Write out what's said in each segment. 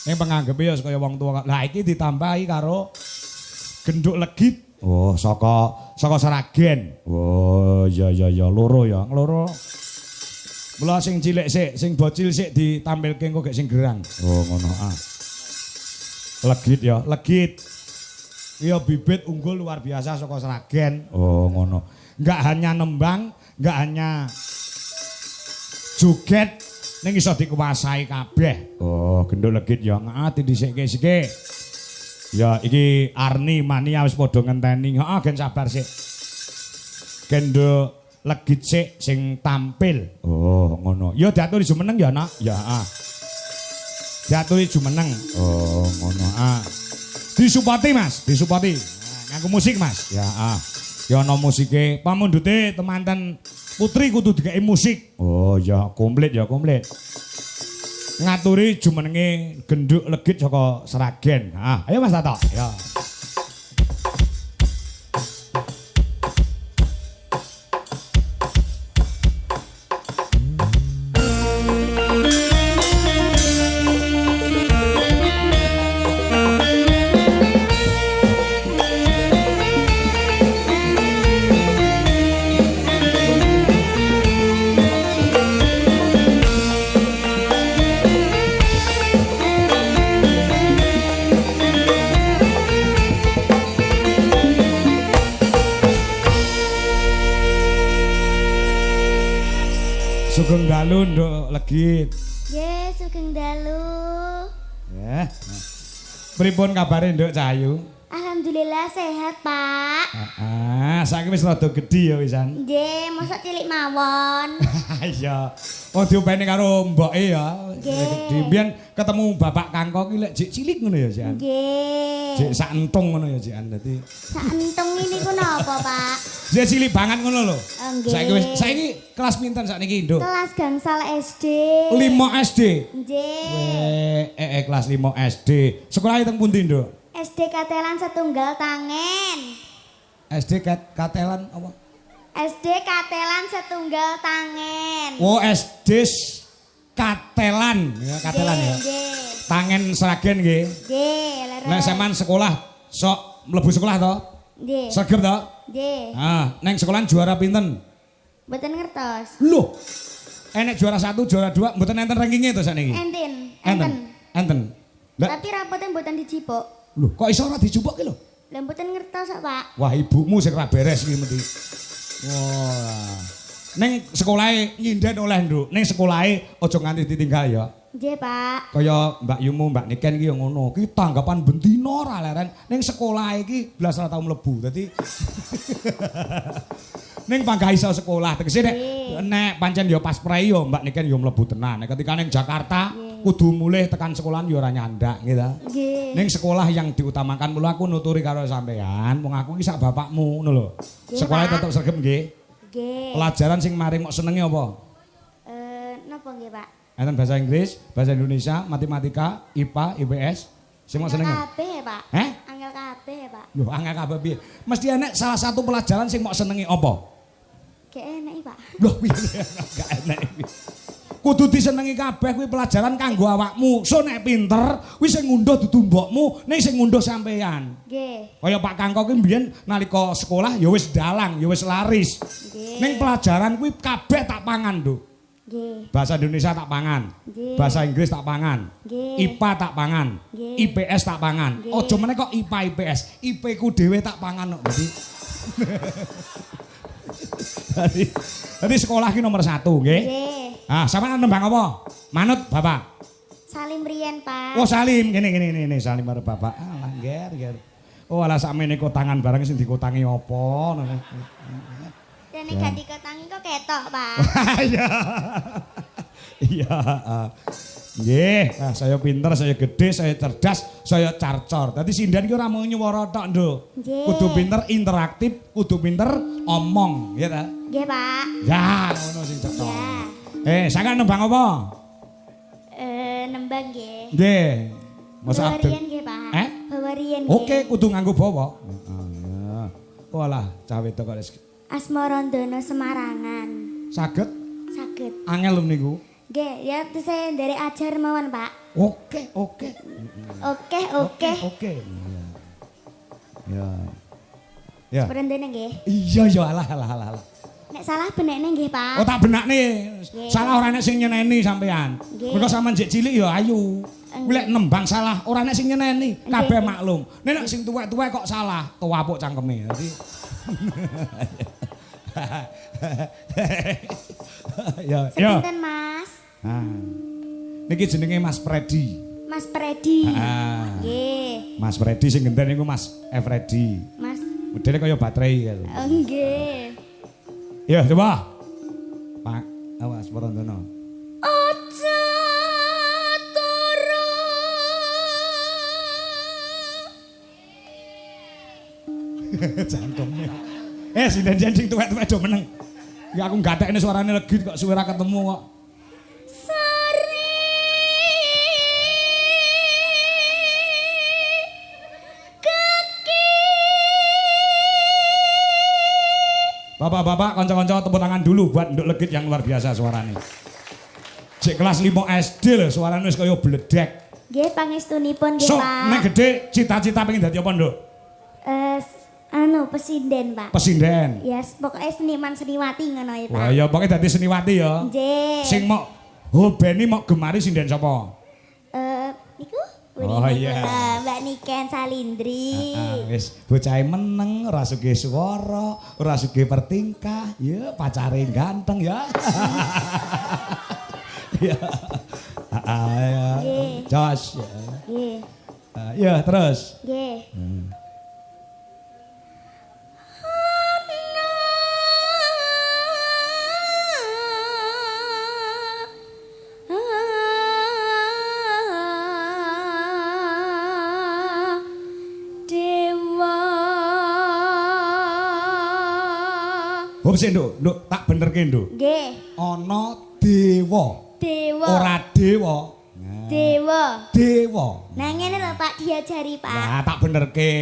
Ning panganggepe ya kaya wong tuwa. Lah iki ditambahi karo genduk legit. Oh, saka Seragen. Oh, iya loro ya. Loro. Mula sing cilik sik, sing bocil sik ditampilke engko gek sing gerang. Oh, ngono ah. Legit ya, legit. Iya bibit unggul luar biasa saka Seragen. Oh, ngono. Enggak hanya nembang, enggak hanya joget ning iso dikuasai kabeh. Oh, genduk legit ya. Ngati dhisik-sik. Ya iki Arni Mania wis padha ngenteni. Heeh, gen sabar sik. Genduk legit sik sing tampil. Oh, ngono. Ya diaturi jumeneng ya, Nak. Ya, ah. Diaturi jumeneng. Oh, ngono. Ah. Disupati, Mas, disupati. Nah, nganggo musik, Mas. Ya, ah. Ya ana musike. Pamundhute temanten Putri kudu dikeki musik. Oh, ya komplit ya, komplit. Ngaturi jumenenge genduk legit saka Seragen. Ah, ayo Mas Tato. Ya. Sugeng dalu nduk legit. Nggih, sugeng dalu. Ya. Pripun kabare nduk Cahayu? Alhamdulillah sehat, Pak. Saiki wis rada gedhi ya wisan. Nggih, mosok cilik mawon. Iya. Wong diopeni karo mboke ya. Nggih. Mbiyen ketemu Bapak Kangko ki lek jek cilik ngono ya, Jan. Nggih. Jek sak entung ngono ya, Jan. Dadi Sak entung ini ku napa, Pak? jek cilik banget ngono lho. Nggih. Saiki kelas pinten sakniki, Nduk? Kelas gangsal SD. 5 SD. Nggih. Kelas 5 SD. Sekolah teng pundi, Nduk? SD Katelan Setunggal Tangen. SD Katelan apa? SD Katelan Setunggal Tangen. Oh, SD Katelan, ya Katelan ya. Nggih. Tangen Seragen nggih. Nggih, leres. Nek sampean sekolah sok mlebu sekolah to? Nggih. Sregep to? Nggih. Ah, neng sekolahan juara pinten? Mboten ngertos. Loh. Enek juara 1, juara 2, mboten enten rankinge to sakniki? Enten. Enten. Lah, Tapi rapotnya mboten dijipuk. lho, kok iso ora dijupuk ki lho? Lah mboten ngertos kok, Pak. Wah, ibumu sing ra beres iki mesti. Wah. Neng sekolahe nyinden oleh, Nduk. Neng sekolahe aja nganti ditinggal ya. Nggih, Pak. Kaya Mbak Yumu, Mbak Niken iki ya ngono. Ki tanggapan bendina ora leren. Ning sekolah iki blas ora tau mlebu. Dadi ning panggah iso sekolah tegese nek pancen ya pas prei ya Mbak Niken ya mlebu tenan. Nek ketika ning Jakarta kudu mulih tekan sekolahan ya ora nyandak gitu. Nggih. Ning sekolah yang diutamakan mula aku nuturi karo sampean, wong aku iki sak bapakmu ngono lho. Sekolah tetep sregep nggih. Nggih. Pelajaran sing maring mok senenge apa? Napa nggih, Pak? Enten bahasa Inggris, bahasa Indonesia, matematika, IPA, IPS. Sing mok senenge. Kabeh ya, Pak. Heh? Angel kabeh ya, Pak. Loh, angel kabeh piye? Mesti enek salah satu pelajaran sing mok senengi apa? Gak enak, Pak. Loh, piye gak enek iki. Kudu disenengi kabeh kuwi pelajaran kanggo awakmu. So nek pinter, kuwi sing ngunduh dudu mbokmu, nek sing ngunduh sampean. Nggih. Kaya Pak Kangko ki mbiyen nalika sekolah ya wis dalang, ya wis laris. Nggih. Ning pelajaran kuwi kabeh tak pangan, Nduk. Nggih. Bahasa Indonesia tak pangan. Nggih. Bahasa Inggris tak pangan. Nggih. IPA tak pangan. Nggih. IPS tak pangan. Nggih. Ojo meneh kok IPA IPS. IP ku dhewe tak pangan kok. Dadi sekolah ki nomor 1 nggih. Nggih. Ah, sampean nembang apa? Manut Bapak. Salim riyen, Pak. Oh, salim. Ngene salim karo Bapak. Alah, ger. Oh, alah sakmene kotangan barang sing dikotangi apa? Dene gak dikotangi kok ketok, Pak. Iya. Iya. Nggih, saya pinter, saya gede, saya cerdas, saya carcor. Dadi sindan ki ora mung nyuwara tok, Nduk. Nggih. Kudu pinter interaktif, kudu pinter omong, ya ta? Nggih, Pak. Ya, ngono sing cocok. Ya. Sampeyan nembang apa? Nembang nggih. Nggih. Masa abdi. Bawarian nggih, Pak. Bawarian nggih. Oke, kudu nganggo bawa. Heeh. Walah, cah wedok kok wis Asmarandono Semarangan. saged Saged. angel lho niku. Nggih, ya saya dari ajar mawon, Pak. Oke. oke. Oke. Ya. Ya. Berendene nggih. Iya ya alah. Nek salah benekne nggih, Pak. Oh tak benakne. Nggih. Salah ora nek sing nyeneni sampean. Nggih. Mergo sampean jek cilik ya ayu. Nggih. Kuwi lek nembang salah ora nek sing nyeneni, kabeh Nggih. maklum. Nek sing tuwek-tuwek kok salah, tuwapuk cangkeme. Dadi Ya, ya. Sepinten, Mas? Niki jenenge Mas Freddy. Mas Predi. Nggih. Mas Freddy sing genten niku Mas Freddy. Mas. Modele kaya baterai ya. Nggih. Ya, coba. Pak, awas Porondono. Aja turu. Jangkemnya. Sinden sing tuwek-tuwek do meneng. Ya aku gatekne suarane legi kok suwe ra ketemu kok. Sari. Kaki. Bapak-bapak, kanca-kanca tepuk tangan dulu buat Nduk Legit yang luar biasa suaranya. Cek kelas 5 SD lho, suaranya wis kaya bledek. Nggih, pangestunipun nggih, Sok, Pak. nek gede cita-cita pengen dadi apa, Nduk? Presiden, Pak. Presiden. Yes, pokoknya seniman seniwati ngono ya, Pak. Wah, ya pokoknya dadi seniwati ya. Nggih. Sing mok hobeni mok gemari sinden sapa? Niku Oh, iya. Mbak Niken Salindri. Wis bocahe meneng, ora sugih swara, ora sugih pertingkah, ya pacare ganteng ya. Ya. Ya. Nggih. Jos. Nggih. Ya, terus. Nggih. Hop sik, Nduk, tak benerke, Nduk. Nggih. Ana dewa. Dewa. Ora dewa. Dewa. Dewa. Nah ngene lho Pak diajari Pak. Nah, tak benerke.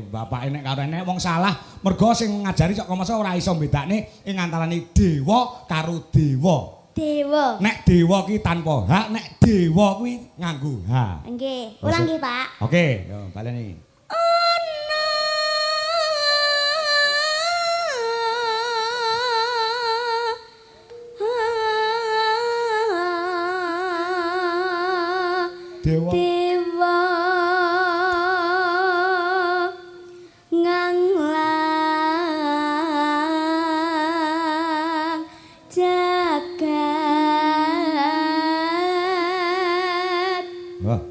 Bapak enek karo enek wong salah, mergo sing ngajari sok masa ora iso bedakne ing antarane dewa karo dewa. Dewa. Nek dewa ki tanpa hak, nek dewa kuwi nganggo hak. Nggih. Ulang nggih Pak. Oke, yo baleni. Dewa. Dewa nganglang jagat Wah.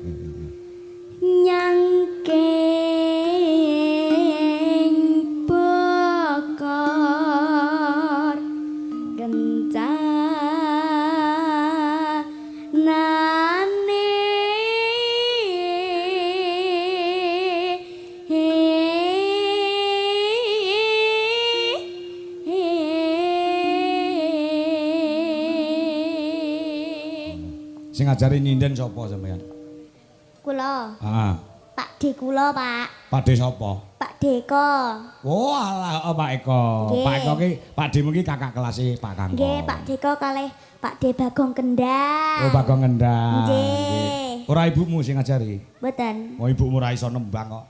nyangking bokor Sing ngajari nyinden sapa sampean? Kula. Heeh. Pak D kula, Pak. Pakde sapa? Pak Deko. Oh alah Pak Eko. Nggih. Pak Eko ki Pak D ki kakak kelas Pak Kangko. Nggih, Pak Deko kalih Pak D Bagong Kendang. Oh Bagong Ngendang. Nggih. Ora ibumu sing ngajari. Mboten. Oh ibumu ora iso nembang kok.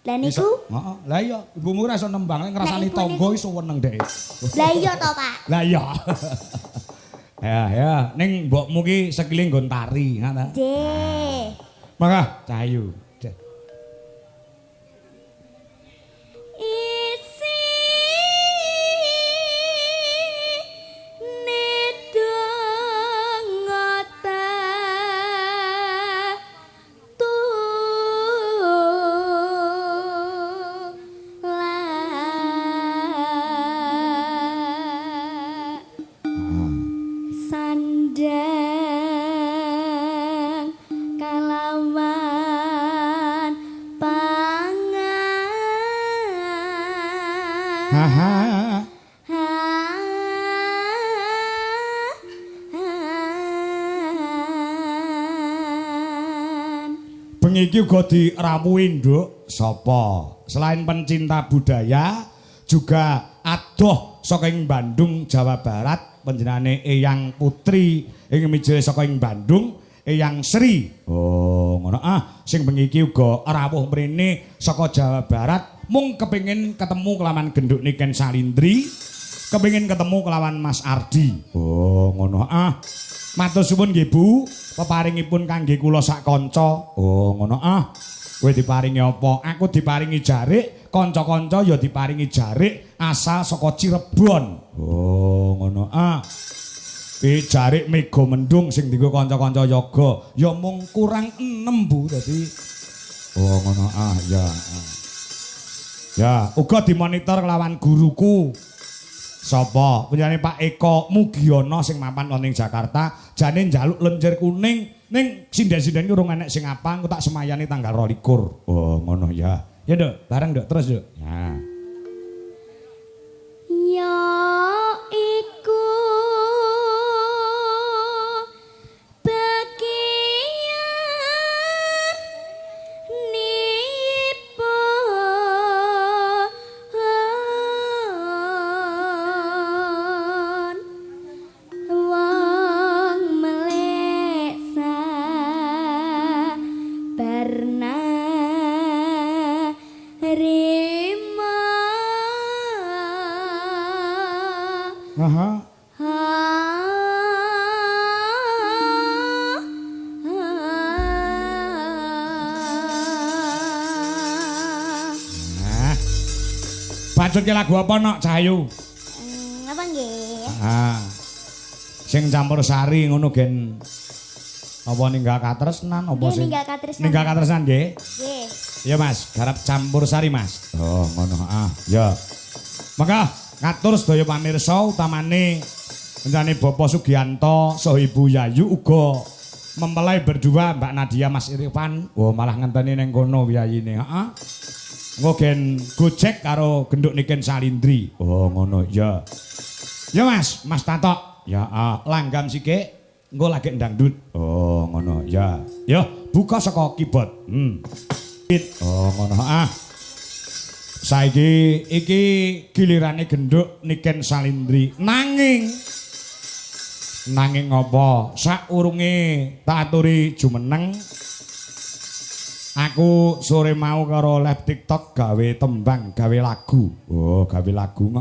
Lah niku? Heeh. Lah iya, ibumu ora iso nembang, ngrasani ibu tangga niku- iso weneng dhek. Lah iya to, Pak. Lah iya. Ya, ning mbokmu ki sekile nggon tari, ngono. Nggih. Maka Cahayu. Isi nedongota tulak sandang kalawan pangan Haha. Bengi iki uga dirawuhi, Nduk. Sapa? Selain pencinta budaya, juga adoh saka ing Bandung, Jawa Barat, panjenengane Eyang Putri ing mijil saka ing Bandung Eyang Sri. Oh, ngono. Sing bengi iki uga rawuh mrene saka Jawa Barat mung kepengin ketemu kelawan genduk Niken Salindri, kepengin ketemu kelawan Mas Ardi. Oh, ngono. Matur suwun nggih Bu, peparingipun kangge kula sak kanca. Oh, ngono. Kowe diparingi apa? Aku diparingi jarik, kanca-kanca ya diparingi jarik asal saka Cirebon. Oh, ngono. Jarik Mega Mendung sing dienggo kanca-kanca yoga ya mung kurang 6 Bu dadi. Oh, ngono. Ya. Ya, uga dimonitor kelawan guruku. Sapa? Penjane Pak Eko Mugiono sing mapan wonten Jakarta, jane njaluk lenjer kuning. Ning sinden-sinden ki urung enek sing apa, engko tak semayani tanggal 22. Oh, ngono ya. Ya, Nduk, bareng Nduk, terus, Nduk. Ya. Ya iku bagian nipun wong meleksa barna rima. Aha. Nah. Bacutke lagu apa nok Cahayu? Apa nggih? Sing campur sari ngono gen apa ninggal katresnan apa Nggih, sing ninggal katresnan. Ninggal katresnan nggih. Nggih. Iya Mas, garap campur sari Mas. Oh, ngono. Ya. Maka ngatur sedaya pamirsa utamane rencane Bapak Sugianto saha Ibu Yayu uga mempelai berdua Mbak Nadia Mas Irfan. Oh, malah ngenteni ning kono wiyayine. Heeh. Engko gen gojek karo genduk Niken Salindri. Oh, ngono. Ya. Ya Mas, Mas Tatok. Ya, langgam sikik. Engko lagi ndangdut. Oh, ngono. Ya. Yo, buka saka keyboard. Oh, ngono. Saiki iki gilirane genduk Niken Salindri. Nanging apa? Saurunge tak aturi jumeneng. Aku sore mau karo live TikTok gawe tembang, gawe lagu. Oh, gawe lagu.